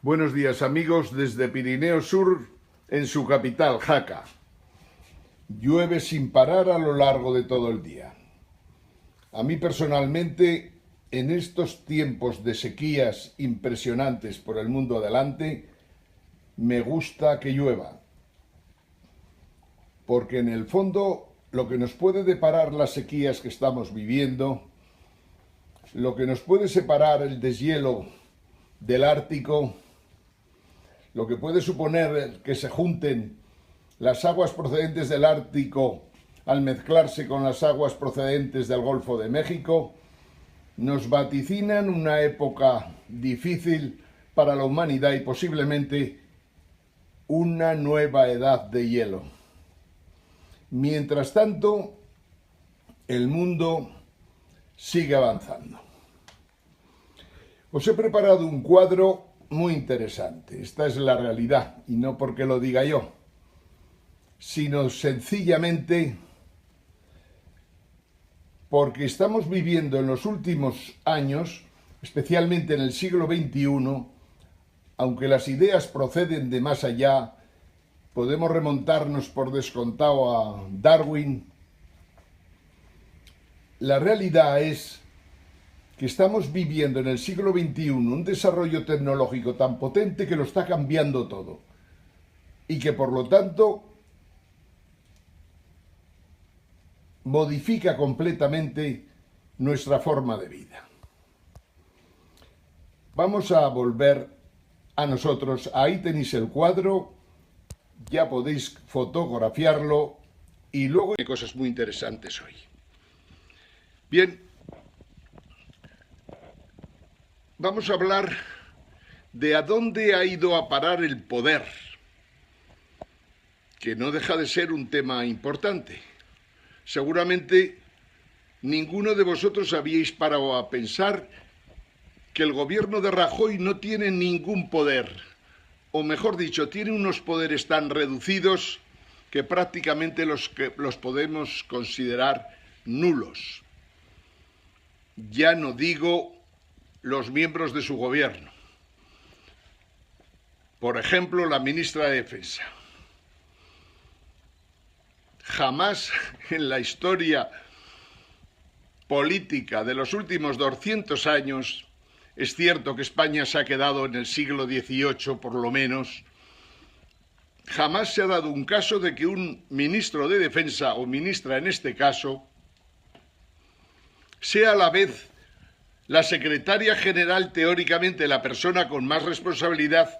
Buenos días amigos desde Pirineo Sur, en su capital, Jaca. Llueve sin parar a lo largo de todo el día. A mí personalmente, en estos tiempos de sequías impresionantes por el mundo adelante, me gusta que llueva. Porque en el fondo lo que nos puede deparar las sequías que estamos viviendo, lo que nos puede separar el deshielo del Ártico, lo que puede suponer que se junten las aguas procedentes del Ártico al mezclarse con las aguas procedentes del Golfo de México, nos vaticinan una época difícil para la humanidad y posiblemente una nueva edad de hielo. Mientras tanto, el mundo sigue avanzando. Os he preparado un cuadro muy interesante. Esta es la realidad, y no porque lo diga yo, sino sencillamente porque estamos viviendo en los últimos años, especialmente en el siglo XXI, aunque las ideas proceden de más allá, podemos remontarnos por descontado a Darwin. La realidad es que estamos viviendo en el siglo XXI un desarrollo tecnológico tan potente que lo está cambiando todo y que por lo tanto modifica completamente nuestra forma de vida. Vamos a volver a nosotros. Ahí tenéis el cuadro, ya podéis fotografiarlo y luego hay cosas muy interesantes hoy. Bien, vamos a hablar de a dónde ha ido a parar el poder, que no deja de ser un tema importante. Seguramente ninguno de vosotros habíais parado a pensar que el gobierno de Rajoy no tiene ningún poder, o mejor dicho, tiene unos poderes tan reducidos que prácticamente los podemos considerar nulos. Ya no digo los miembros de su gobierno. Por ejemplo, la ministra de Defensa. Jamás en la historia política de los últimos 200 años, es cierto que España se ha quedado en el siglo XVIII por lo menos, jamás se ha dado un caso de que un ministro de Defensa, o ministra en este caso, sea a la vez la secretaria general, teóricamente la persona con más responsabilidad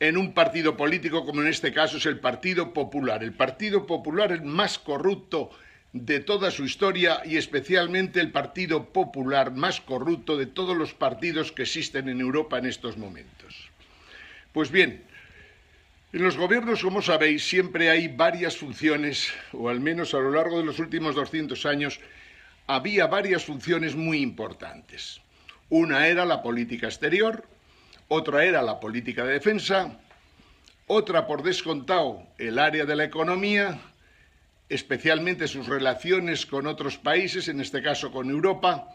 en un partido político, como en este caso es el Partido Popular el más corrupto de toda su historia y especialmente el Partido Popular más corrupto de todos los partidos que existen en Europa en estos momentos. Pues bien, en los gobiernos, como sabéis, siempre hay varias funciones, o al menos a lo largo de los últimos 200 años, había varias funciones muy importantes. Una era la política exterior, otra era la política de defensa, otra por descontado el área de la economía, especialmente sus relaciones con otros países, en este caso con Europa,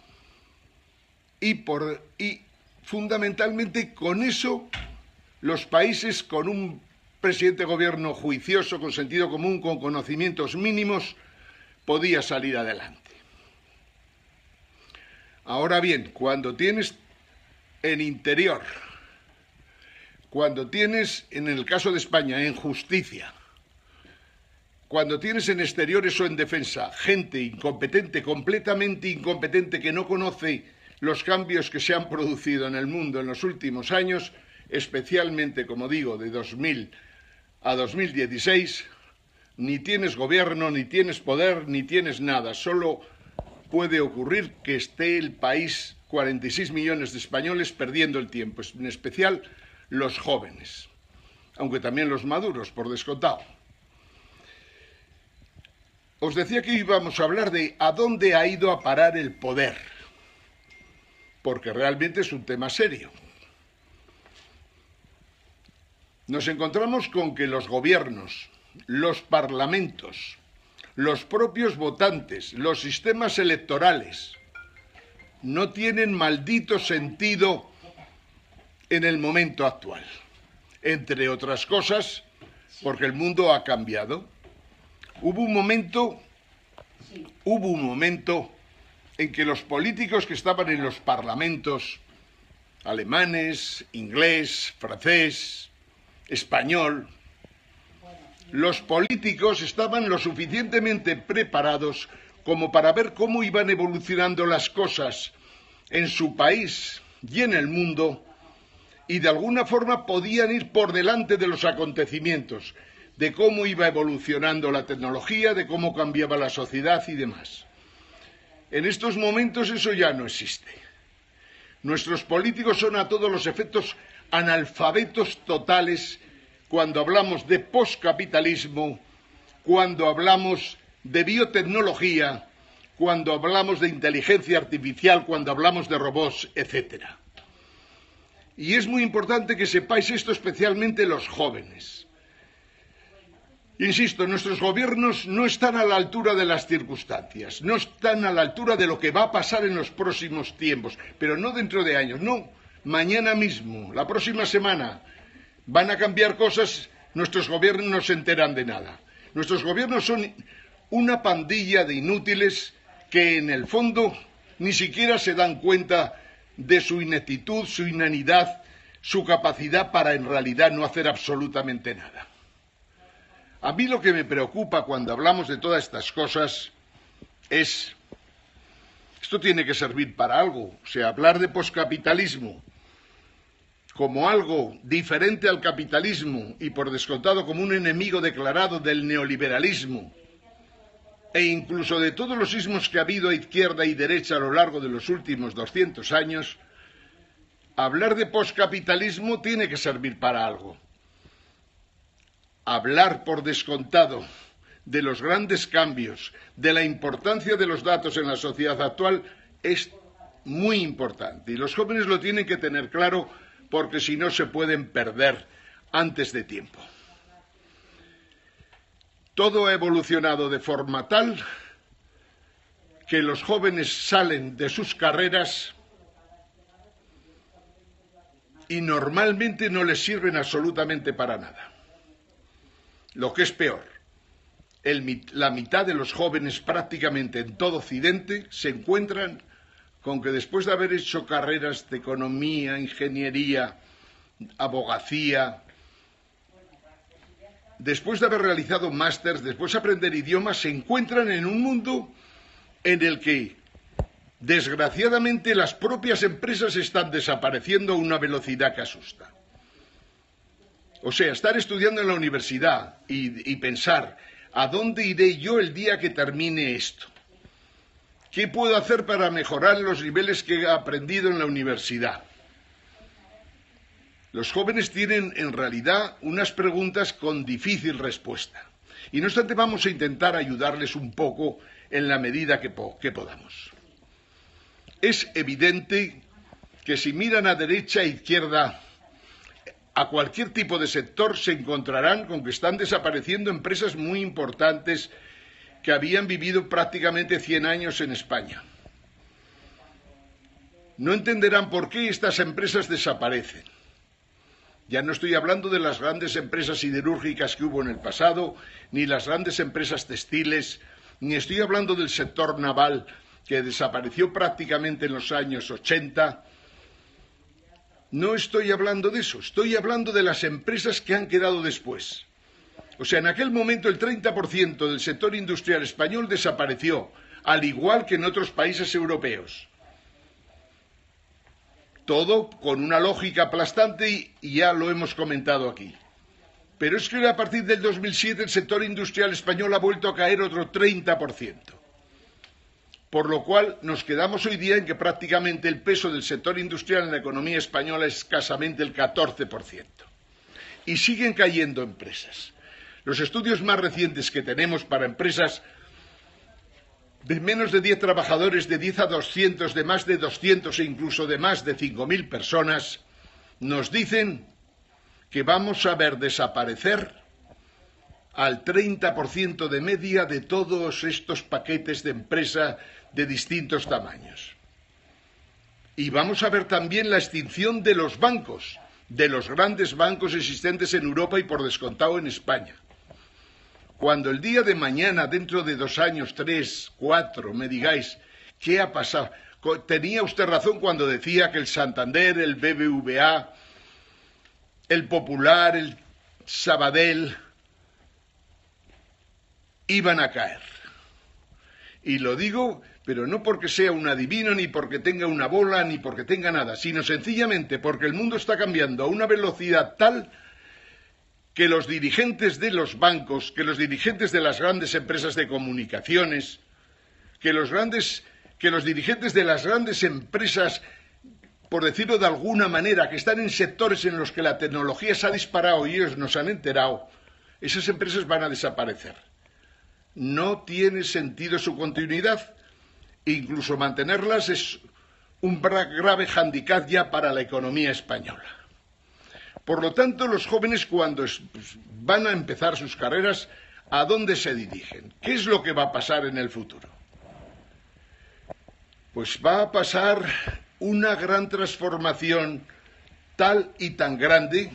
y fundamentalmente con eso los países con un presidente de gobierno juicioso, con sentido común, con conocimientos mínimos, podía salir adelante. Ahora bien, cuando tienes en interior, cuando tienes, en el caso de España, en justicia, cuando tienes en exteriores o en defensa gente incompetente, completamente incompetente, que no conoce los cambios que se han producido en el mundo en los últimos años, especialmente, como digo, de 2000 a 2016, ni tienes gobierno, ni tienes poder, ni tienes nada. Solo puede ocurrir que esté el país, 46 millones de españoles, perdiendo el tiempo, en especial los jóvenes, aunque también los maduros, por descontado. Os decía que íbamos a hablar de a dónde ha ido a parar el poder, porque realmente es un tema serio. Nos encontramos con que los gobiernos, los parlamentos, los propios votantes, los sistemas electorales, no tienen maldito sentido en el momento actual. Entre otras cosas, porque el mundo ha cambiado. Hubo un momento en que los políticos que estaban en los parlamentos alemanes, inglés, francés, español, los políticos estaban lo suficientemente preparados como para ver cómo iban evolucionando las cosas en su país y en el mundo, y de alguna forma podían ir por delante de los acontecimientos, de cómo iba evolucionando la tecnología, de cómo cambiaba la sociedad y demás. En estos momentos eso ya no existe. Nuestros políticos son a todos los efectos analfabetos totales cuando hablamos de poscapitalismo, cuando hablamos de biotecnología, cuando hablamos de inteligencia artificial, cuando hablamos de robots, etc. Y es muy importante que sepáis esto, especialmente los jóvenes. Insisto, nuestros gobiernos no están a la altura de las circunstancias, no están a la altura de lo que va a pasar en los próximos tiempos, pero no dentro de años, no, mañana mismo, la próxima semana, van a cambiar cosas, nuestros gobiernos no se enteran de nada. Nuestros gobiernos son una pandilla de inútiles que en el fondo ni siquiera se dan cuenta de su ineptitud, su inanidad, su capacidad para en realidad no hacer absolutamente nada. A mí lo que me preocupa cuando hablamos de todas estas cosas es, esto tiene que servir para algo, o sea, hablar de poscapitalismo como algo diferente al capitalismo y por descontado como un enemigo declarado del neoliberalismo e incluso de todos los ismos que ha habido a izquierda y derecha a lo largo de los últimos 200 años, hablar de poscapitalismo tiene que servir para algo. Hablar por descontado de los grandes cambios, de la importancia de los datos en la sociedad actual es muy importante y los jóvenes lo tienen que tener claro porque si no se pueden perder antes de tiempo. Todo ha evolucionado de forma tal que los jóvenes salen de sus carreras y normalmente no les sirven absolutamente para nada. Lo que es peor, la mitad de los jóvenes prácticamente en todo Occidente se encuentran con que después de haber hecho carreras de economía, ingeniería, abogacía, después de haber realizado másters, después de aprender idiomas, se encuentran en un mundo en el que, desgraciadamente, las propias empresas están desapareciendo a una velocidad que asusta. O sea, estar estudiando en la universidad y pensar, ¿a dónde iré yo el día que termine esto? ¿Qué puedo hacer para mejorar los niveles que he aprendido en la universidad? Los jóvenes tienen, en realidad, unas preguntas con difícil respuesta. Y no obstante, vamos a intentar ayudarles un poco en la medida que podamos. Es evidente que si miran a derecha e izquierda, a cualquier tipo de sector se encontrarán con que están desapareciendo empresas muy importantes que habían vivido prácticamente 100 años en España. No entenderán por qué estas empresas desaparecen. Ya no estoy hablando de las grandes empresas siderúrgicas que hubo en el pasado, ni las grandes empresas textiles, ni estoy hablando del sector naval que desapareció prácticamente en los años 80. No estoy hablando de eso, estoy hablando de las empresas que han quedado después. O sea, en aquel momento el 30% del sector industrial español desapareció, al igual que en otros países europeos. Todo con una lógica aplastante y ya lo hemos comentado aquí. Pero es que a partir del 2007 el sector industrial español ha vuelto a caer otro 30%. Por lo cual nos quedamos hoy día en que prácticamente el peso del sector industrial en la economía española es escasamente el 14%. Y siguen cayendo empresas. Los estudios más recientes que tenemos para empresas de menos de 10 trabajadores, de 10 a 200, de más de 200 e incluso de más de 5.000 personas, nos dicen que vamos a ver desaparecer al 30% de media de todos estos paquetes de empresa de distintos tamaños. Y vamos a ver también la extinción de los bancos, de los grandes bancos existentes en Europa y por descontado en España. Cuando el día de mañana, dentro de 2 años, 3, 4, me digáis, ¿qué ha pasado? Tenía usted razón cuando decía que el Santander, el BBVA, el Popular, el Sabadell, iban a caer. Y lo digo, pero no porque sea un adivino, ni porque tenga una bola, ni porque tenga nada, sino sencillamente porque el mundo está cambiando a una velocidad tal que los dirigentes de los bancos, que los dirigentes de las grandes empresas de comunicaciones, que los dirigentes de las grandes empresas, por decirlo de alguna manera, que están en sectores en los que la tecnología se ha disparado y ellos no se han enterado, esas empresas van a desaparecer. No tiene sentido su continuidad. Incluso mantenerlas es un grave hándicap ya para la economía española. Por lo tanto, los jóvenes cuando van a empezar sus carreras, ¿a dónde se dirigen? ¿Qué es lo que va a pasar en el futuro? Pues va a pasar una gran transformación tal y tan grande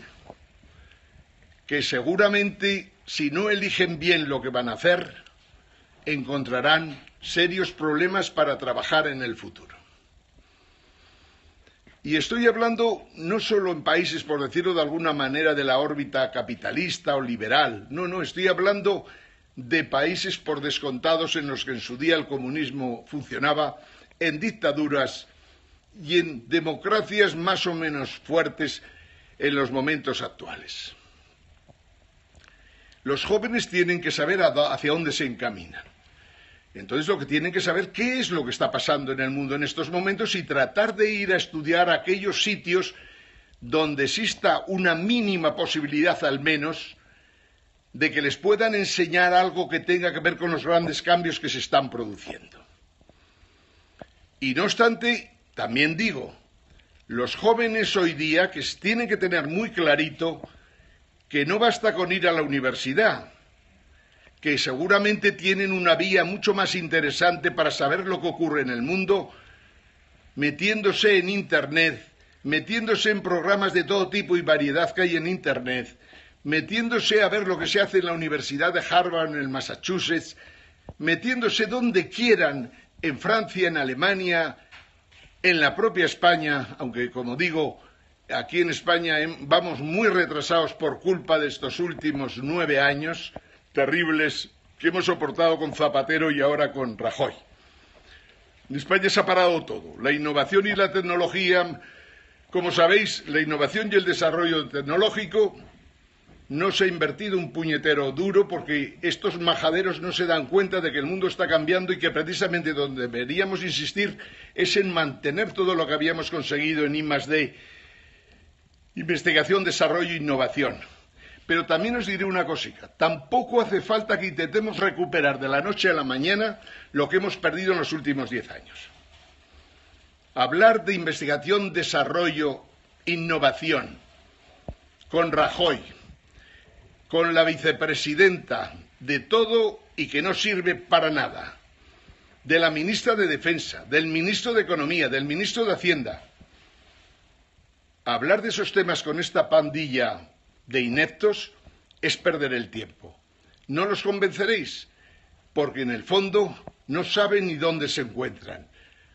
que seguramente, si no eligen bien lo que van a hacer, encontrarán serios problemas para trabajar en el futuro. Y estoy hablando no solo en países, por decirlo de alguna manera, de la órbita capitalista o liberal. No, estoy hablando de países por descontados en los que en su día el comunismo funcionaba, en dictaduras y en democracias más o menos fuertes en los momentos actuales. Los jóvenes tienen que saber hacia dónde se encaminan. Entonces lo que tienen que saber qué es lo que está pasando en el mundo en estos momentos y tratar de ir a estudiar aquellos sitios donde exista una mínima posibilidad al menos de que les puedan enseñar algo que tenga que ver con los grandes cambios que se están produciendo. Y no obstante, también digo, los jóvenes hoy día que tienen que tener muy clarito que no basta con ir a la universidad, que seguramente tienen una vía mucho más interesante para saber lo que ocurre en el mundo, metiéndose en Internet, metiéndose en programas de todo tipo y variedad que hay en Internet, metiéndose a ver lo que se hace en la Universidad de Harvard, en el Massachusetts, metiéndose donde quieran, en Francia, en Alemania, en la propia España, aunque como digo, aquí en España vamos muy retrasados por culpa de estos últimos 9 años, terribles que hemos soportado con Zapatero y ahora con Rajoy. En España se ha parado todo. La innovación y la tecnología, como sabéis, la innovación y el desarrollo tecnológico no se ha invertido un puñetero duro porque estos majaderos no se dan cuenta de que el mundo está cambiando y que precisamente donde deberíamos insistir es en mantener todo lo que habíamos conseguido en I+D, investigación, desarrollo e innovación. Pero también os diré una cosita, tampoco hace falta que intentemos recuperar de la noche a la mañana lo que hemos perdido en los últimos 10 años. Hablar de investigación, desarrollo, innovación, con Rajoy, con la vicepresidenta, de todo y que no sirve para nada, de la ministra de Defensa, del ministro de Economía, del ministro de Hacienda. Hablar de esos temas con esta pandilla de ineptos es perder el tiempo. No los convenceréis, porque en el fondo no saben ni dónde se encuentran.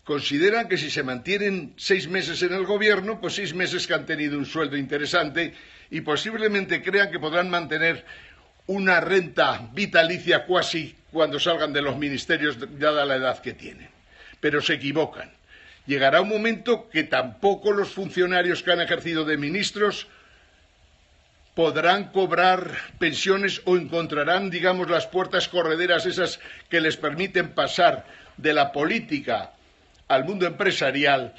Consideran que si se mantienen 6 meses en el gobierno, pues 6 meses que han tenido un sueldo interesante y posiblemente crean que podrán mantener una renta vitalicia cuasi cuando salgan de los ministerios, dada la edad que tienen. Pero se equivocan. Llegará un momento que tampoco los funcionarios que han ejercido de ministros podrán cobrar pensiones o encontrarán, digamos, las puertas correderas esas que les permiten pasar de la política al mundo empresarial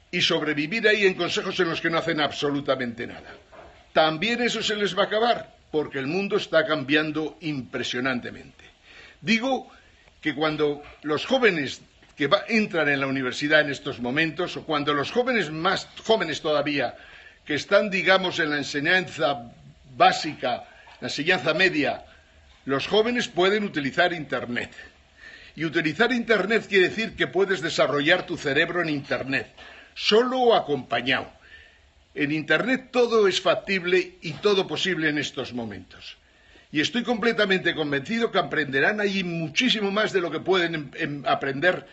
y sobrevivir ahí en consejos en los que no hacen absolutamente nada. También eso se les va a acabar, porque el mundo está cambiando impresionantemente. Digo que cuando los jóvenes que entran en la universidad en estos momentos, o cuando los jóvenes más jóvenes todavía, que están, digamos, en la enseñanza básica, la enseñanza media, los jóvenes pueden utilizar Internet. Y utilizar Internet quiere decir que puedes desarrollar tu cerebro en Internet. solo o acompañado. En Internet todo es factible y todo posible en estos momentos. Y estoy completamente convencido que aprenderán allí muchísimo más de lo que pueden aprender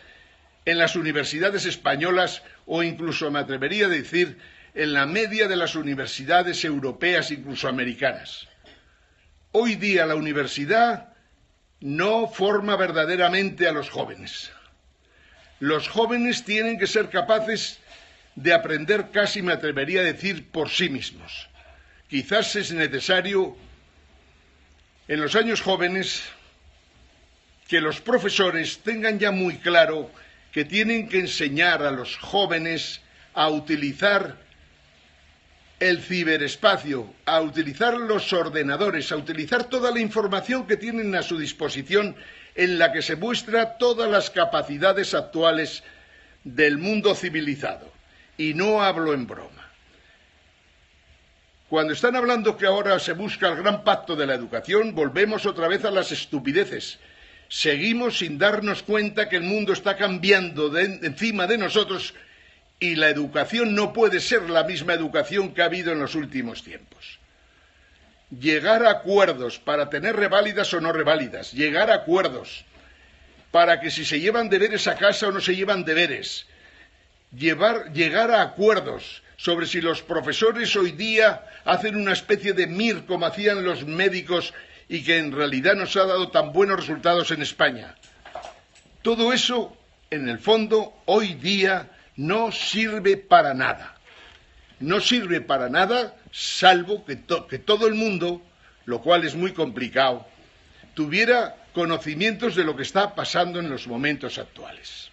en las universidades españolas o incluso, me atrevería a decir, en la media de las universidades europeas, incluso americanas. Hoy día la universidad no forma verdaderamente a los jóvenes. Los jóvenes tienen que ser capaces de aprender casi, me atrevería a decir, por sí mismos. Quizás es necesario, en los años jóvenes, que los profesores tengan ya muy claro que tienen que enseñar a los jóvenes a utilizar el ciberespacio, a utilizar los ordenadores, a utilizar toda la información que tienen a su disposición, en la que se muestran todas las capacidades actuales del mundo civilizado. Y no hablo en broma. Cuando están hablando que ahora se busca el gran pacto de la educación, volvemos otra vez a las estupideces. Seguimos sin darnos cuenta que el mundo está cambiando encima de nosotros y la educación no puede ser la misma educación que ha habido en los últimos tiempos. Llegar a acuerdos para tener reválidas o no reválidas, llegar a acuerdos para que si se llevan deberes a casa o no se llevan deberes, llegar a acuerdos sobre si los profesores hoy día hacen una especie de MIR como hacían los médicos y que en realidad nos ha dado tan buenos resultados en España. Todo eso, en el fondo, hoy día no sirve para nada. No sirve para nada, salvo que todo el mundo, lo cual es muy complicado, tuviera conocimientos de lo que está pasando en los momentos actuales.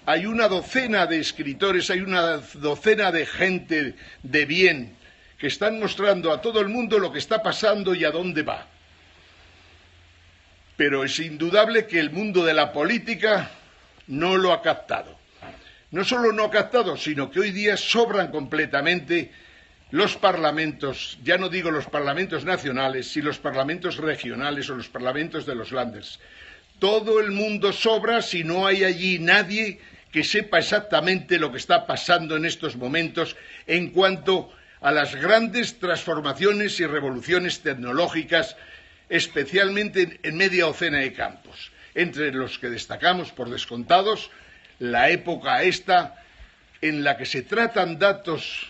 Hay una docena de escritores, hay una docena de gente de bien que están mostrando a todo el mundo lo que está pasando y a dónde va. Pero es indudable que el mundo de la política no lo ha captado. No solo no ha captado, sino que hoy día sobran completamente los parlamentos, ya no digo los parlamentos nacionales, sino los parlamentos regionales o los parlamentos de los landers. Todo el mundo sobra si no hay allí nadie que sepa exactamente lo que está pasando en estos momentos en cuanto a las grandes transformaciones y revoluciones tecnológicas, especialmente en media docena de campos, entre los que destacamos por descontados la época esta en la que se tratan datos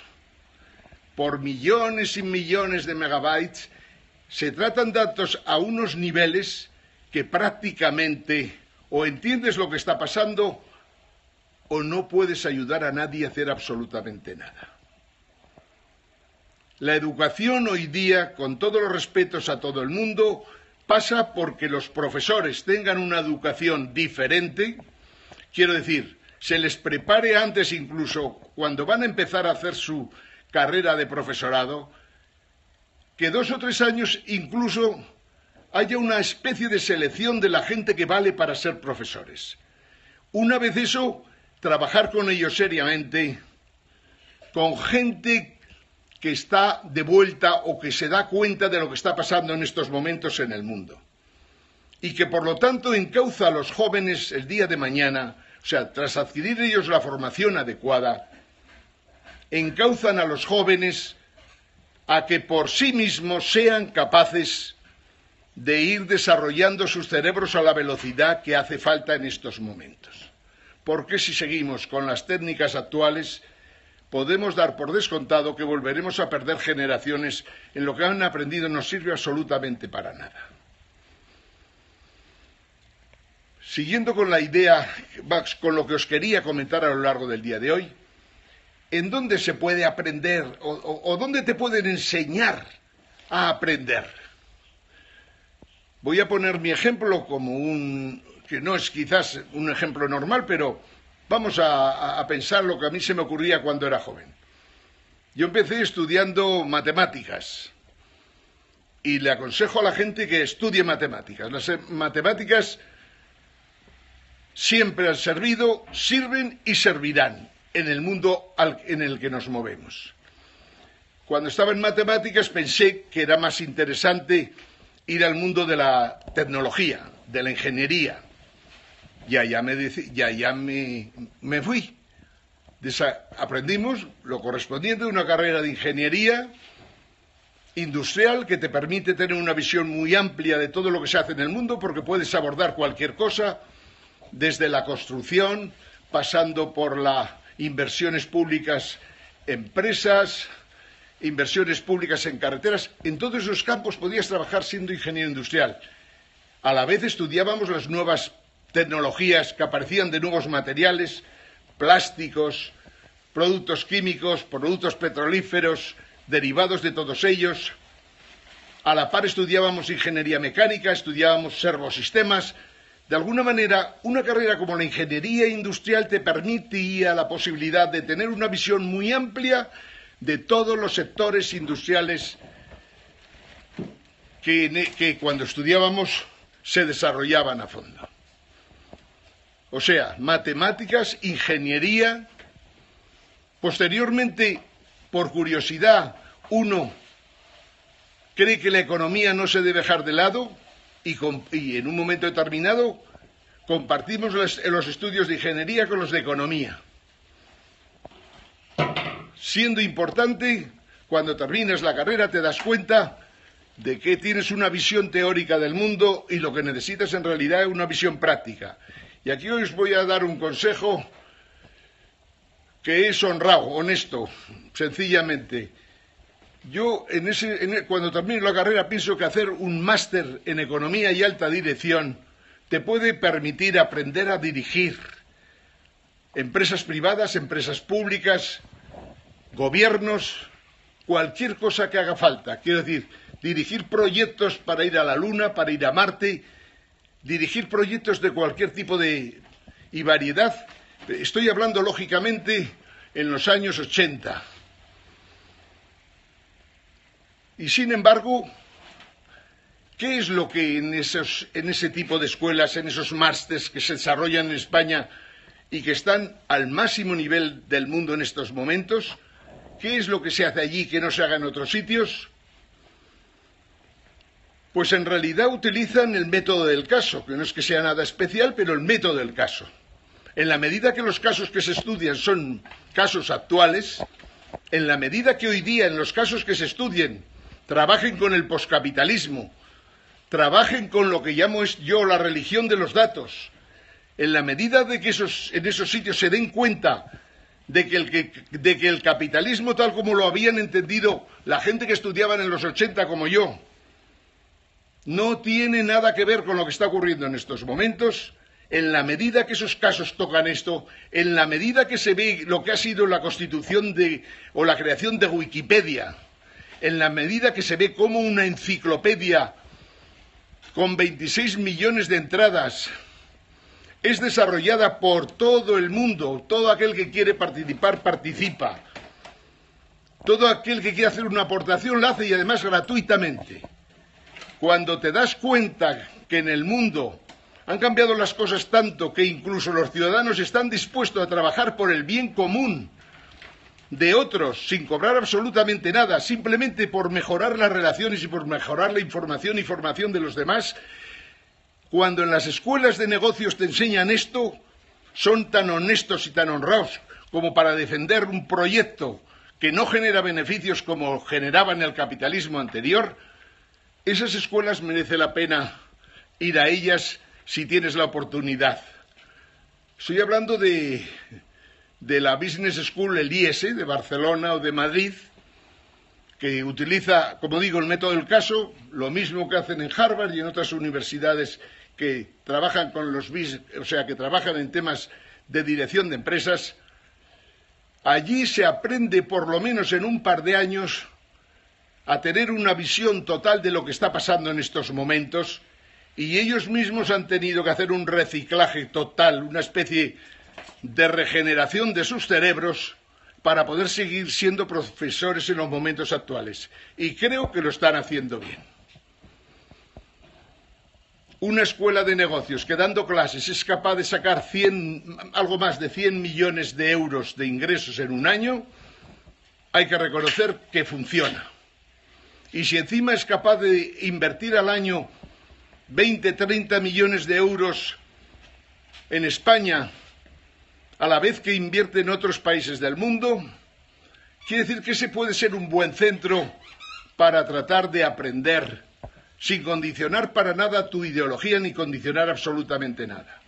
por millones y millones de megabytes, se tratan datos a unos niveles que prácticamente o entiendes lo que está pasando o no puedes ayudar a nadie a hacer absolutamente nada. La educación hoy día, con todos los respetos a todo el mundo, pasa porque los profesores tengan una educación diferente. Quiero decir, se les prepare antes, incluso cuando van a empezar a hacer su carrera de profesorado, que 2 o 3 años incluso haya una especie de selección de la gente que vale para ser profesores. Una vez eso, trabajar con ellos seriamente, con gente que está de vuelta o que se da cuenta de lo que está pasando en estos momentos en el mundo. Y que por lo tanto encauza a los jóvenes el día de mañana, o sea, tras adquirir ellos la formación adecuada, encauzan a los jóvenes a que por sí mismos sean capaces de ir desarrollando sus cerebros a la velocidad que hace falta en estos momentos. Porque si seguimos con las técnicas actuales, podemos dar por descontado que volveremos a perder generaciones en lo que han aprendido no sirve absolutamente para nada. Siguiendo con la idea, con lo que os quería comentar a lo largo del día de hoy, ¿en dónde se puede aprender o dónde te pueden enseñar a aprender? Voy a poner mi ejemplo como que no es quizás un ejemplo normal, pero vamos a pensar lo que a mí se me ocurría cuando era joven. Yo empecé estudiando matemáticas y le aconsejo a la gente que estudie matemáticas. Las matemáticas siempre han servido, sirven y servirán en el mundo en el que nos movemos. Cuando estaba en matemáticas pensé que era más interesante ir al mundo de la tecnología, de la ingeniería. Y allá me fui. aprendimos lo correspondiente a una carrera de ingeniería industrial que te permite tener una visión muy amplia de todo lo que se hace en el mundo, porque puedes abordar cualquier cosa, desde la construcción, pasando por las inversiones públicas, empresas, inversiones públicas en carreteras. En todos esos campos podías trabajar siendo ingeniero industrial. A la vez estudiábamos las nuevas tecnologías que aparecían de nuevos materiales, plásticos, productos químicos, productos petrolíferos, derivados de todos ellos. A la par estudiábamos ingeniería mecánica, estudiábamos servosistemas. De alguna manera, una carrera como la ingeniería industrial te permitía la posibilidad de tener una visión muy amplia de todos los sectores industriales que cuando estudiábamos se desarrollaban a fondo. O sea, matemáticas, ingeniería. Posteriormente, por curiosidad, uno cree que la economía no se debe dejar de lado y en un momento determinado compartimos los estudios de ingeniería con los de economía. Siendo importante, cuando terminas la carrera te das cuenta de que tienes una visión teórica del mundo y lo que necesitas en realidad es una visión práctica. Y aquí os voy a dar un consejo que es honrado, honesto, sencillamente. Yo, cuando termino la carrera, pienso que hacer un máster en economía y alta dirección te puede permitir aprender a dirigir empresas privadas, empresas públicas, gobiernos, cualquier cosa que haga falta. Quiero decir, dirigir proyectos para ir a la Luna, para ir a Marte, dirigir proyectos de cualquier tipo y variedad. Estoy hablando, lógicamente, en los años 80. Y sin embargo, ¿qué es lo que en ese tipo de escuelas, en esos másters que se desarrollan en España y que están al máximo nivel del mundo en estos momentos, qué es lo que se hace allí que no se haga en otros sitios? Pues en realidad utilizan el método del caso, que no es que sea nada especial, pero el método del caso. En la medida que los casos que se estudian son casos actuales, en la medida que hoy día en los casos que se estudien trabajen con el poscapitalismo, trabajen con lo que llamo yo la religión de los datos, en la medida de que en esos sitios se den cuenta de que el capitalismo tal como lo habían entendido la gente que estudiaban en los 80 como yo, no tiene nada que ver con lo que está ocurriendo en estos momentos. En la medida que esos casos tocan esto, en la medida que se ve lo que ha sido la constitución o la creación de Wikipedia, en la medida que se ve cómo una enciclopedia con 26 millones de entradas es desarrollada por todo el mundo, todo aquel que quiere participar, participa, todo aquel que quiere hacer una aportación la hace y además gratuitamente. Cuando te das cuenta que en el mundo han cambiado las cosas tanto que incluso los ciudadanos están dispuestos a trabajar por el bien común de otros sin cobrar absolutamente nada, simplemente por mejorar las relaciones y por mejorar la información y formación de los demás, cuando en las escuelas de negocios te enseñan esto, son tan honestos y tan honrados como para defender un proyecto que no genera beneficios como generaba en el capitalismo anterior. Esas escuelas merece la pena ir a ellas si tienes la oportunidad. Estoy hablando de la Business School, el IES, de Barcelona o de Madrid, que utiliza, como digo, el método del caso, lo mismo que hacen en Harvard y en otras universidades que trabajan que trabajan en temas de dirección de empresas. Allí se aprende, por lo menos en un par de años, a tener una visión total de lo que está pasando en estos momentos, y ellos mismos han tenido que hacer un reciclaje total, una especie de regeneración de sus cerebros para poder seguir siendo profesores en los momentos actuales. Y creo que lo están haciendo bien. Una escuela de negocios que dando clases es capaz de sacar algo más de 100 millones de euros de ingresos en un año, hay que reconocer que funciona. Y si encima es capaz de invertir al año 20, 30 millones de euros en España, a la vez que invierte en otros países del mundo, quiere decir que ese puede ser un buen centro para tratar de aprender, sin condicionar para nada tu ideología ni condicionar absolutamente nada.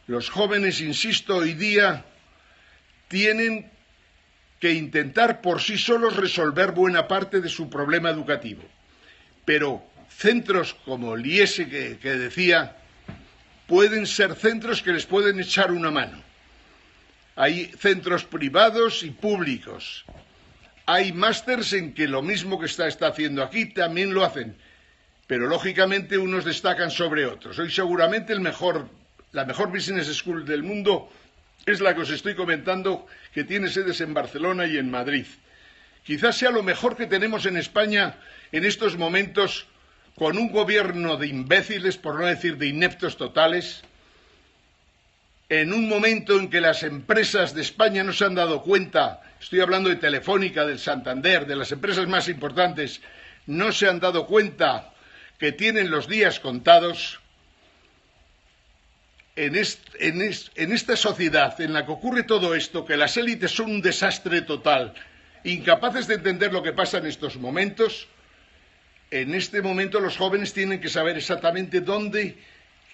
Los jóvenes, insisto, hoy día tienen que intentar por sí solos resolver buena parte de su problema educativo. Pero centros como el IES que decía, pueden ser centros que les pueden echar una mano. Hay centros privados y públicos. Hay másters en que lo mismo que está haciendo aquí también lo hacen. Pero lógicamente unos destacan sobre otros. Hoy seguramente la mejor business school del mundo es la que os estoy comentando, que tiene sedes en Barcelona y en Madrid. Quizás sea lo mejor que tenemos en España en estos momentos, con un gobierno de imbéciles, por no decir de ineptos totales, en un momento en que las empresas de España no se han dado cuenta, estoy hablando de Telefónica, del Santander, de las empresas más importantes, no se han dado cuenta que tienen los días contados. En esta sociedad en la que ocurre todo esto, que las élites son un desastre total, incapaces de entender lo que pasa en estos momentos, en este momento los jóvenes tienen que saber exactamente dónde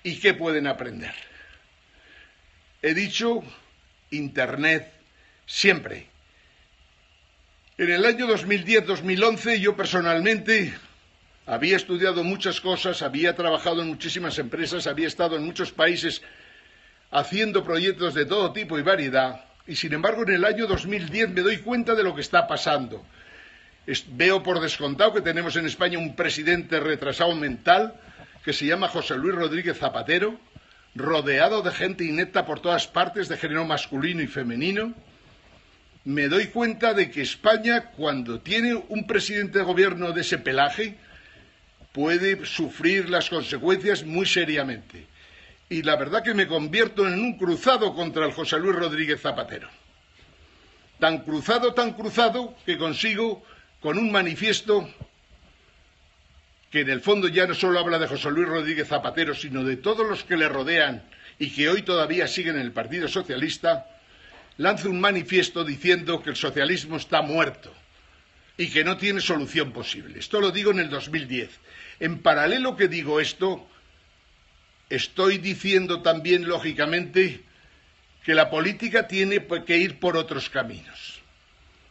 y qué pueden aprender. He dicho Internet siempre. En el año 2010-2011 yo personalmente había estudiado muchas cosas, había trabajado en muchísimas empresas, había estado en muchos países haciendo proyectos de todo tipo y variedad, y sin embargo en el año 2010 me doy cuenta de lo que está pasando. Veo por descontado que tenemos en España un presidente retrasado mental que se llama José Luis Rodríguez Zapatero, rodeado de gente inepta por todas partes, de género masculino y femenino. Me doy cuenta de que España, cuando tiene un presidente de gobierno de ese pelaje, puede sufrir las consecuencias muy seriamente. Y la verdad que me convierto en un cruzado contra el José Luis Rodríguez Zapatero. Tan cruzado, que consigo con un manifiesto que en el fondo ya no solo habla de José Luis Rodríguez Zapatero, sino de todos los que le rodean y que hoy todavía siguen en el Partido Socialista, lanzo un manifiesto diciendo que el socialismo está muerto y que no tiene solución posible. Esto lo digo en el 2010. En paralelo que digo esto, estoy diciendo también, lógicamente, que la política tiene que ir por otros caminos.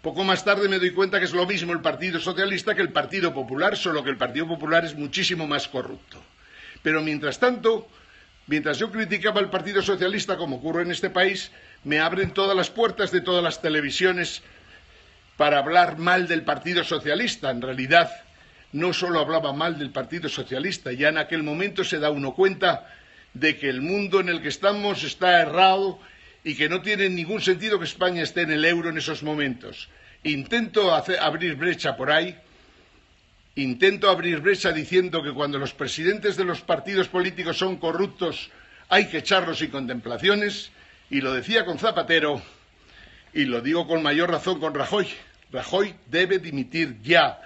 Poco más tarde me doy cuenta que es lo mismo el Partido Socialista que el Partido Popular, solo que el Partido Popular es muchísimo más corrupto. Pero mientras tanto, mientras yo criticaba al Partido Socialista, como ocurre en este país, me abren todas las puertas de todas las televisiones para hablar mal del Partido Socialista. En realidad, no solo hablaba mal del Partido Socialista, ya en aquel momento se da uno cuenta de que el mundo en el que estamos está errado y que no tiene ningún sentido que España esté en el euro en esos momentos. Intento abrir brecha por ahí, intento abrir brecha diciendo que cuando los presidentes de los partidos políticos son corruptos hay que echarlos sin contemplaciones, y lo decía con Zapatero, y lo digo con mayor razón con Rajoy. Rajoy debe dimitir ya,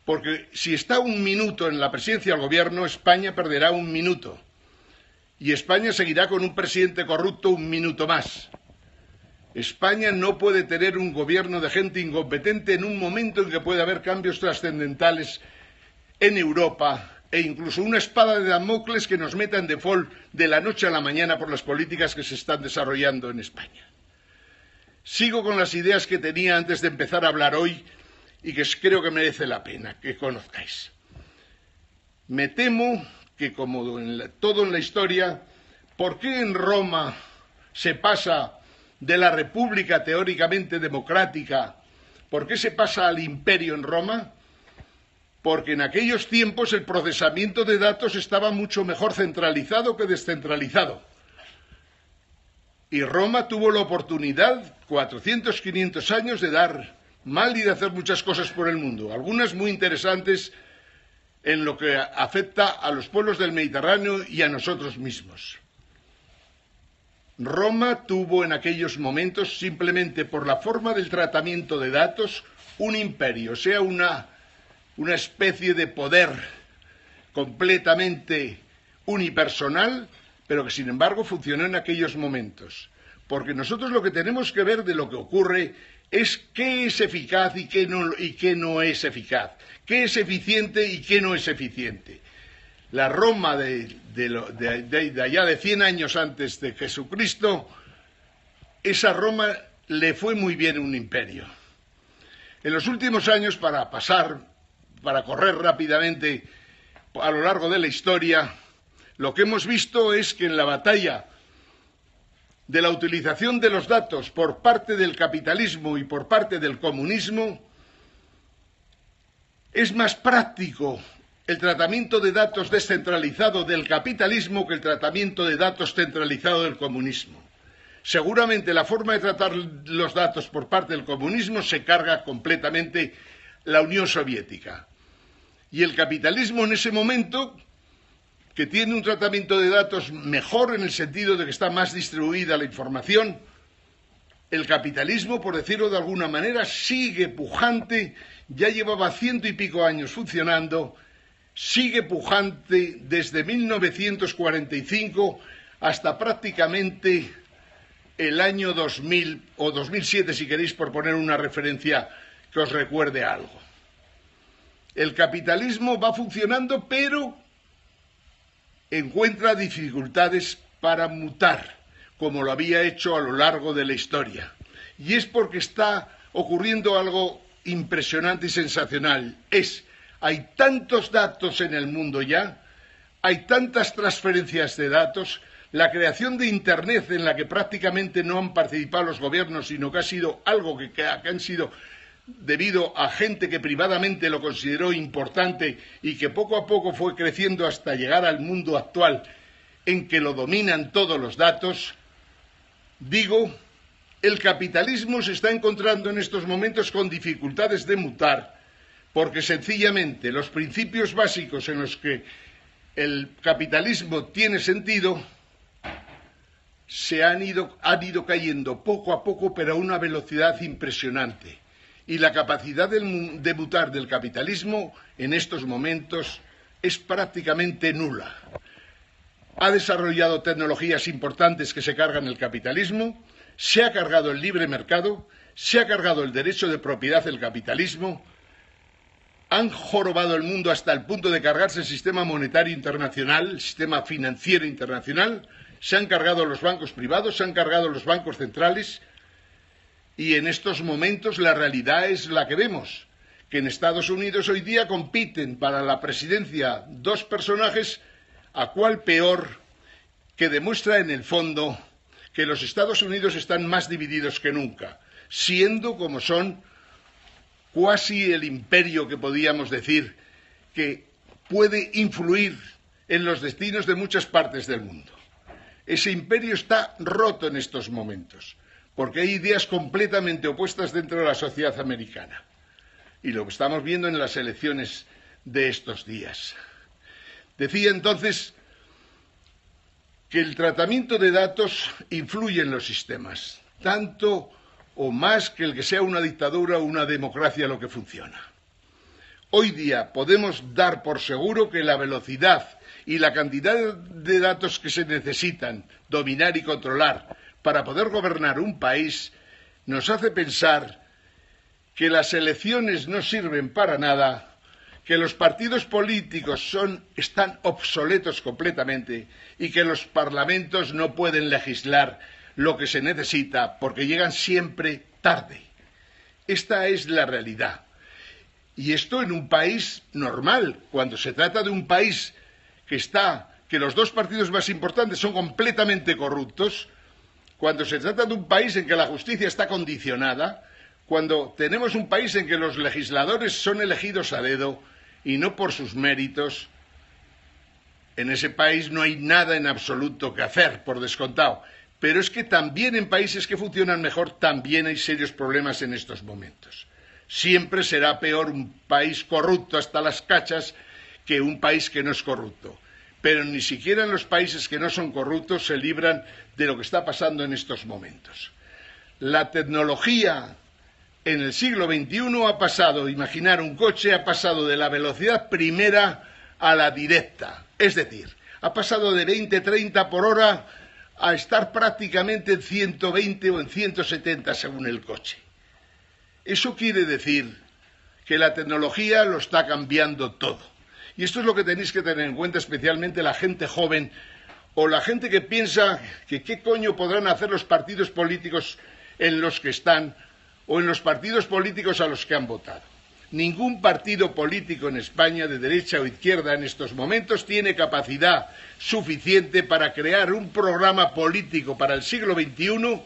porque si está un minuto en la presidencia del gobierno, España perderá un minuto. Y España seguirá con un presidente corrupto un minuto más. España no puede tener un gobierno de gente incompetente en un momento en que puede haber cambios trascendentales en Europa e incluso una espada de Damocles que nos meta en default de la noche a la mañana por las políticas que se están desarrollando en España. Sigo con las ideas que tenía antes de empezar a hablar hoy y que creo que merece la pena que conozcáis. Me temo que, como todo en la historia, ¿por qué en Roma se pasa de la república teóricamente democrática? ¿Por qué se pasa al imperio en Roma? Porque en aquellos tiempos el procesamiento de datos estaba mucho mejor centralizado que descentralizado. Y Roma tuvo la oportunidad, 400, 500 años, de dar mal y de hacer muchas cosas por el mundo, algunas muy interesantes en lo que afecta a los pueblos del Mediterráneo y a nosotros mismos. Roma tuvo en aquellos momentos, simplemente por la forma del tratamiento de datos, un imperio, o sea, una especie de poder completamente unipersonal, pero que sin embargo funcionó en aquellos momentos. porque nosotros lo que tenemos que ver de lo que ocurre es qué es eficaz y qué no es eficaz, qué es eficiente y qué no es eficiente. La Roma de allá de 100 años antes de Jesucristo, esa Roma le fue muy bien un imperio. En los últimos años, para correr rápidamente a lo largo de la historia, lo que hemos visto es que en la batalla de la utilización de los datos por parte del capitalismo y por parte del comunismo, es más práctico el tratamiento de datos descentralizado del capitalismo que el tratamiento de datos centralizado del comunismo. Seguramente la forma de tratar los datos por parte del comunismo se carga completamente la Unión Soviética. Y el capitalismo en ese momento, que tiene un tratamiento de datos mejor en el sentido de que está más distribuida la información, el capitalismo, por decirlo de alguna manera, sigue pujante, ya llevaba 100 y pico años funcionando, sigue pujante desde 1945 hasta prácticamente el año 2000 o 2007, si queréis, por poner una referencia que os recuerde algo. El capitalismo va funcionando, pero encuentra dificultades para mutar, como lo había hecho a lo largo de la historia. Y es porque está ocurriendo algo impresionante y sensacional. Hay tantos datos en el mundo ya, hay tantas transferencias de datos, la creación de Internet en la que prácticamente no han participado los gobiernos, sino que ha sido algo que han sido debido a gente que privadamente lo consideró importante y que poco a poco fue creciendo hasta llegar al mundo actual en que lo dominan todos los datos. Digo, el capitalismo se está encontrando en estos momentos con dificultades de mutar, porque sencillamente los principios básicos en los que el capitalismo tiene sentido han ido cayendo poco a poco, pero a una velocidad impresionante. Y la capacidad de mutar del capitalismo en estos momentos es prácticamente nula. Ha desarrollado tecnologías importantes que se cargan el capitalismo, se ha cargado el libre mercado, se ha cargado el derecho de propiedad del capitalismo, han jorobado el mundo hasta el punto de cargarse el sistema monetario internacional, el sistema financiero internacional, se han cargado los bancos privados, se han cargado los bancos centrales, y en estos momentos la realidad es la que vemos, que en Estados Unidos hoy día compiten para la presidencia dos personajes, a cuál peor, que demuestra en el fondo que los Estados Unidos están más divididos que nunca, siendo como son cuasi el imperio que podíamos decir que puede influir en los destinos de muchas partes del mundo. Ese imperio está roto en estos momentos, porque hay ideas completamente opuestas dentro de la sociedad americana. Y lo que estamos viendo en las elecciones de estos días. Decía entonces que el tratamiento de datos influye en los sistemas, tanto o más que el que sea una dictadura o una democracia lo que funciona. Hoy día podemos dar por seguro que la velocidad y la cantidad de datos que se necesitan dominar y controlar para poder gobernar un país nos hace pensar que las elecciones no sirven para nada, que los partidos políticos están obsoletos completamente y que los parlamentos no pueden legislar lo que se necesita porque llegan siempre tarde. Esta es la realidad. Y esto en un país normal, cuando se trata de un país que los dos partidos más importantes son completamente corruptos, cuando se trata de un país en que la justicia está condicionada, cuando tenemos un país en que los legisladores son elegidos a dedo y no por sus méritos, en ese país no hay nada en absoluto que hacer, por descontado. Pero es que también en países que funcionan mejor también hay serios problemas en estos momentos. Siempre será peor un país corrupto hasta las cachas que un país que no es corrupto. Pero ni siquiera en los países que no son corruptos se libran de lo que está pasando en estos momentos. La tecnología en el siglo XXI ha pasado, imaginar un coche, ha pasado de la velocidad primera a la directa. Es decir, ha pasado de 20-30 por hora a estar prácticamente en 120 o en 170 según el coche. Eso quiere decir que la tecnología lo está cambiando todo. Y esto es lo que tenéis que tener en cuenta, especialmente la gente joven o la gente que piensa que qué coño podrán hacer los partidos políticos en los que están o en los partidos políticos a los que han votado. Ningún partido político en España, de derecha o izquierda en estos momentos, tiene capacidad suficiente para crear un programa político para el siglo XXI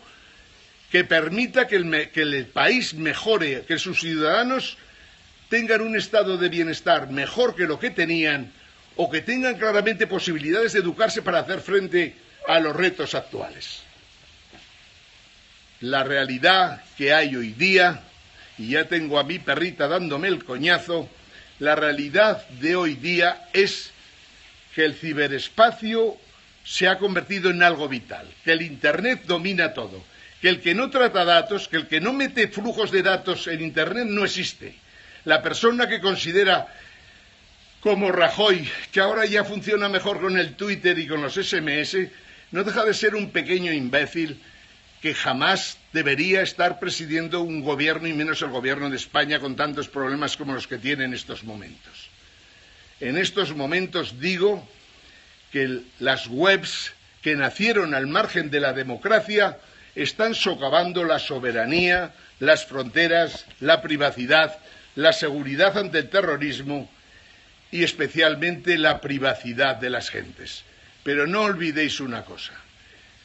que permita que el país mejore, que sus ciudadanos tengan un estado de bienestar mejor que lo que tenían o que tengan claramente posibilidades de educarse para hacer frente a los retos actuales. La realidad que hay hoy día, y ya tengo a mi perrita dándome el coñazo, la realidad de hoy día es que el ciberespacio se ha convertido en algo vital, que el Internet domina todo, que el que no trata datos, que el que no mete flujos de datos en Internet no existe. La persona que considera, como Rajoy, que ahora ya funciona mejor con el Twitter y con los SMS, no deja de ser un pequeño imbécil que jamás debería estar presidiendo un gobierno, y menos el gobierno de España, con tantos problemas como los que tiene en estos momentos. En estos momentos digo que las webs que nacieron al margen de la democracia están socavando la soberanía, las fronteras, la privacidad, la seguridad ante el terrorismo y especialmente la privacidad de las gentes. Pero no olvidéis una cosa.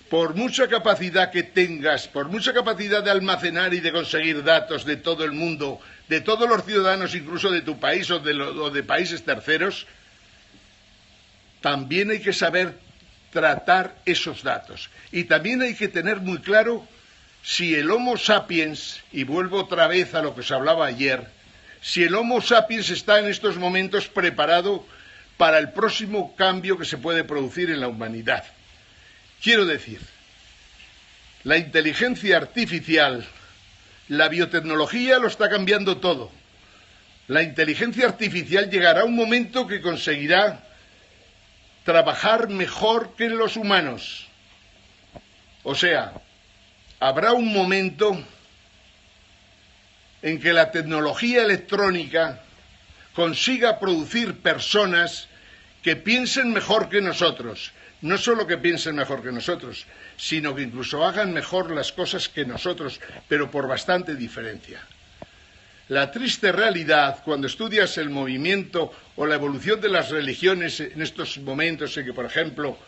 Por mucha capacidad que tengas, por mucha capacidad de almacenar y de conseguir datos de todo el mundo, de todos los ciudadanos, incluso de tu país o de países terceros, también hay que saber tratar esos datos. Y también hay que tener muy claro si el Homo sapiens, y vuelvo otra vez a lo que se hablaba ayer, si el Homo sapiens está en estos momentos preparado para el próximo cambio que se puede producir en la humanidad. Quiero decir, la inteligencia artificial, la biotecnología lo está cambiando todo. La inteligencia artificial llegará a un momento que conseguirá trabajar mejor que los humanos. O sea, habrá un momento en que la tecnología electrónica consiga producir personas que piensen mejor que nosotros. No solo que piensen mejor que nosotros, sino que incluso hagan mejor las cosas que nosotros, pero por bastante diferencia. La triste realidad, cuando estudias el movimiento o la evolución de las religiones en estos momentos en que, por ejemplo,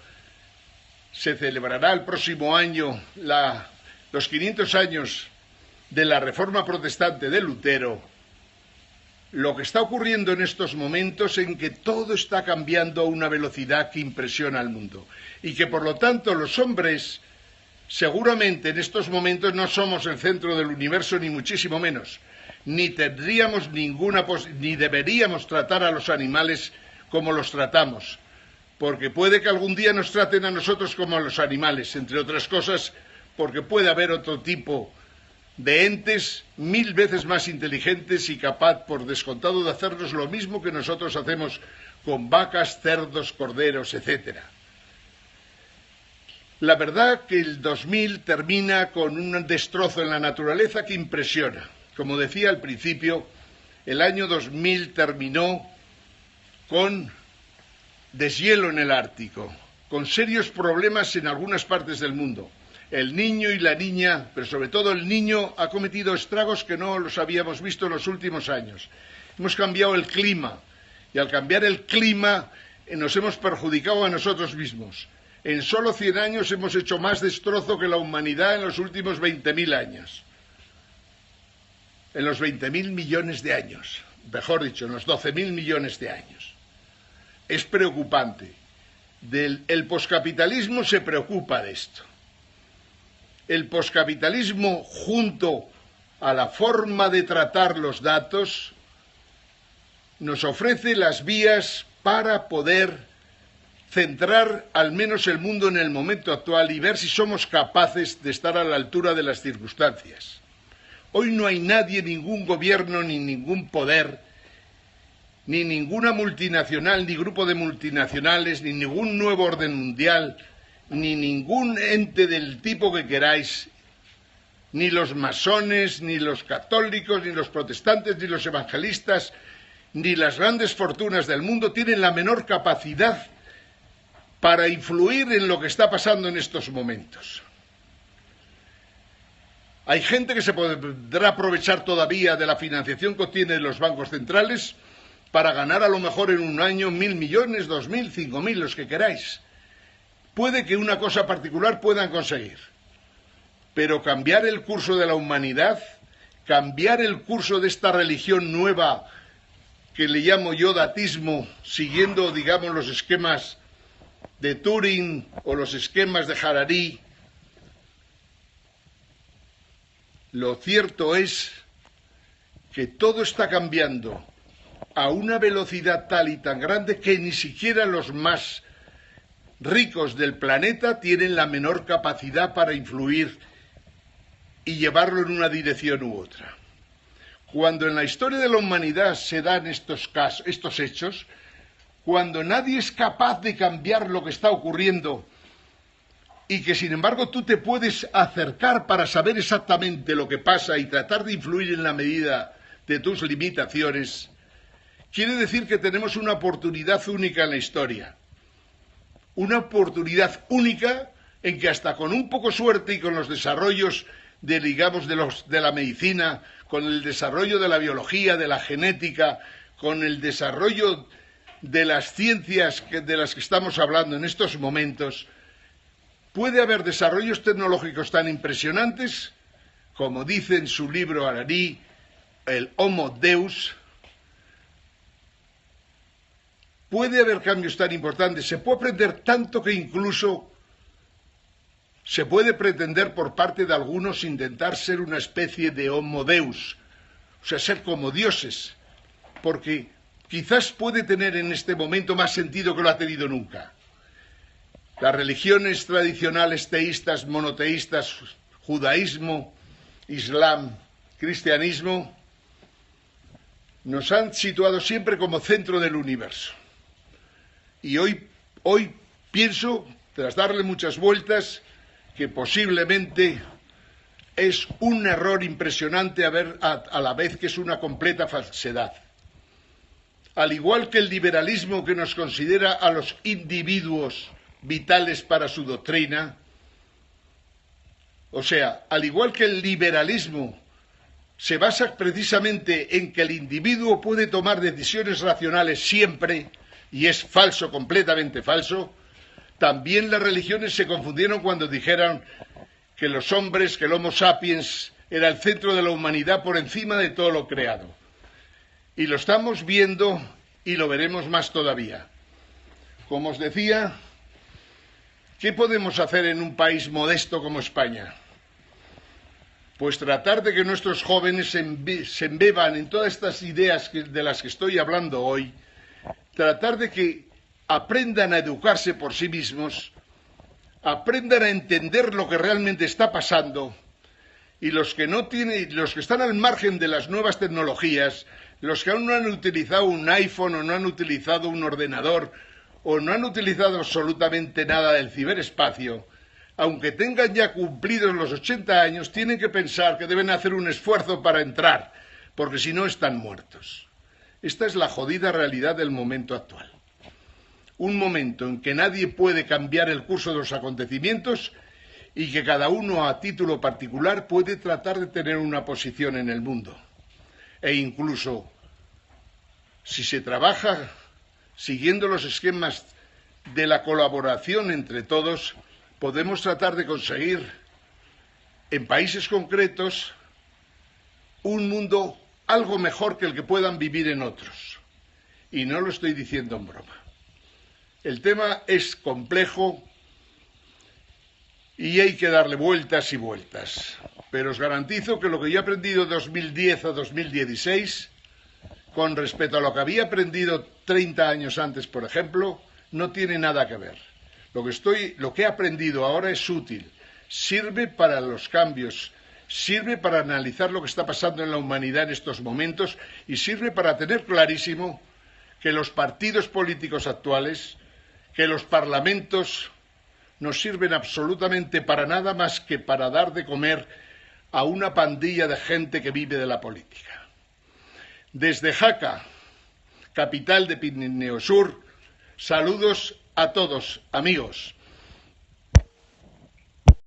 se celebrará el próximo año los 500 años de la Reforma Protestante de Lutero, lo que está ocurriendo en estos momentos en que todo está cambiando a una velocidad que impresiona al mundo y que por lo tanto los hombres seguramente en estos momentos no somos el centro del universo ni muchísimo menos, ni tendríamos ni deberíamos tratar a los animales como los tratamos, porque puede que algún día nos traten a nosotros como a los animales, entre otras cosas porque puede haber otro tipo de entes 1000 veces más inteligentes y capaz, por descontado, de hacernos lo mismo que nosotros hacemos con vacas, cerdos, corderos, etc. La verdad que el 2000 termina con un destrozo en la naturaleza que impresiona. Como decía al principio, el año 2000 terminó con deshielo en el Ártico, con serios problemas en algunas partes del mundo. El niño y la niña, pero sobre todo el niño, ha cometido estragos que no los habíamos visto en los últimos años. Hemos cambiado el clima y al cambiar el clima nos hemos perjudicado a nosotros mismos. En solo 100 años hemos hecho más destrozo que la humanidad en los últimos 20.000 años. En los 20.000 millones de años, mejor dicho, en los 12.000 millones de años. Es preocupante. El poscapitalismo se preocupa de esto. El poscapitalismo, junto a la forma de tratar los datos, nos ofrece las vías para poder centrar al menos el mundo en el momento actual y ver si somos capaces de estar a la altura de las circunstancias. Hoy no hay nadie, ningún gobierno, ni ningún poder, ni ninguna multinacional, ni grupo de multinacionales, ni ningún nuevo orden mundial, ni ningún ente del tipo que queráis, ni los masones, ni los católicos, ni los protestantes, ni los evangelistas, ni las grandes fortunas del mundo tienen la menor capacidad para influir en lo que está pasando en estos momentos. Hay gente que se podrá aprovechar todavía de la financiación que obtienen los bancos centrales para ganar a lo mejor en un año 1.000 millones, 2.000, 5.000, los que queráis. Puede que una cosa particular puedan conseguir, pero cambiar el curso de la humanidad, cambiar el curso de esta religión nueva que le llamo yo datismo, siguiendo, digamos, los esquemas de Turing o los esquemas de Harari, lo cierto es que todo está cambiando a una velocidad tal y tan grande que ni siquiera los más ricos del planeta tienen la menor capacidad para influir y llevarlo en una dirección u otra. Cuando en la historia de la humanidad se dan estos hechos, cuando nadie es capaz de cambiar lo que está ocurriendo y que sin embargo tú te puedes acercar para saber exactamente lo que pasa y tratar de influir en la medida de tus limitaciones, quiere decir que tenemos una oportunidad única en la historia. Una oportunidad única en que hasta con un poco suerte y con los desarrollos de la medicina, con el desarrollo de la biología, de la genética, con el desarrollo de las ciencias de las que estamos hablando en estos momentos, puede haber desarrollos tecnológicos tan impresionantes, como dice en su libro Harari, el Homo Deus. Puede haber cambios tan importantes, se puede aprender tanto que incluso se puede pretender por parte de algunos intentar ser una especie de Homo Deus, o sea, ser como dioses, porque quizás puede tener en este momento más sentido que lo ha tenido nunca. Las religiones tradicionales teístas, monoteístas, judaísmo, islam, cristianismo, nos han situado siempre como centro del universo. Y hoy pienso, tras darle muchas vueltas, que posiblemente es un error impresionante a la vez que es una completa falsedad. Al igual que el liberalismo, que nos considera a los individuos vitales para su doctrina, o sea, al igual que el liberalismo se basa precisamente en que el individuo puede tomar decisiones racionales siempre, y es falso, completamente falso, también las religiones se confundieron cuando dijeron que los hombres, que el Homo sapiens era el centro de la humanidad por encima de todo lo creado. Y lo estamos viendo y lo veremos más todavía. Como os decía, ¿qué podemos hacer en un país modesto como España? Pues tratar de que nuestros jóvenes se embeban en todas estas ideas de las que estoy hablando hoy, tratar de que aprendan a educarse por sí mismos, aprendan a entender lo que realmente está pasando, y los que están al margen de las nuevas tecnologías, los que aún no han utilizado un iPhone o no han utilizado un ordenador o no han utilizado absolutamente nada del ciberespacio, aunque tengan ya cumplidos los 80 años, tienen que pensar que deben hacer un esfuerzo para entrar, porque si no están muertos. Esta es la jodida realidad del momento actual. Un momento en que nadie puede cambiar el curso de los acontecimientos y que cada uno a título particular puede tratar de tener una posición en el mundo. E incluso, si se trabaja siguiendo los esquemas de la colaboración entre todos, podemos tratar de conseguir en países concretos un mundo algo mejor que el que puedan vivir en otros. Y no lo estoy diciendo en broma. El tema es complejo y hay que darle vueltas y vueltas. Pero os garantizo que lo que yo he aprendido de 2010 a 2016, con respecto a lo que había aprendido 30 años antes, por ejemplo, no tiene nada que ver. Lo que he aprendido ahora es útil, sirve para los cambios, sirve para analizar lo que está pasando en la humanidad en estos momentos y sirve para tener clarísimo que los partidos políticos actuales, que los parlamentos no sirven absolutamente para nada más que para dar de comer a una pandilla de gente que vive de la política. Desde Jaca, capital de Pirineo Sur, saludos a todos, amigos.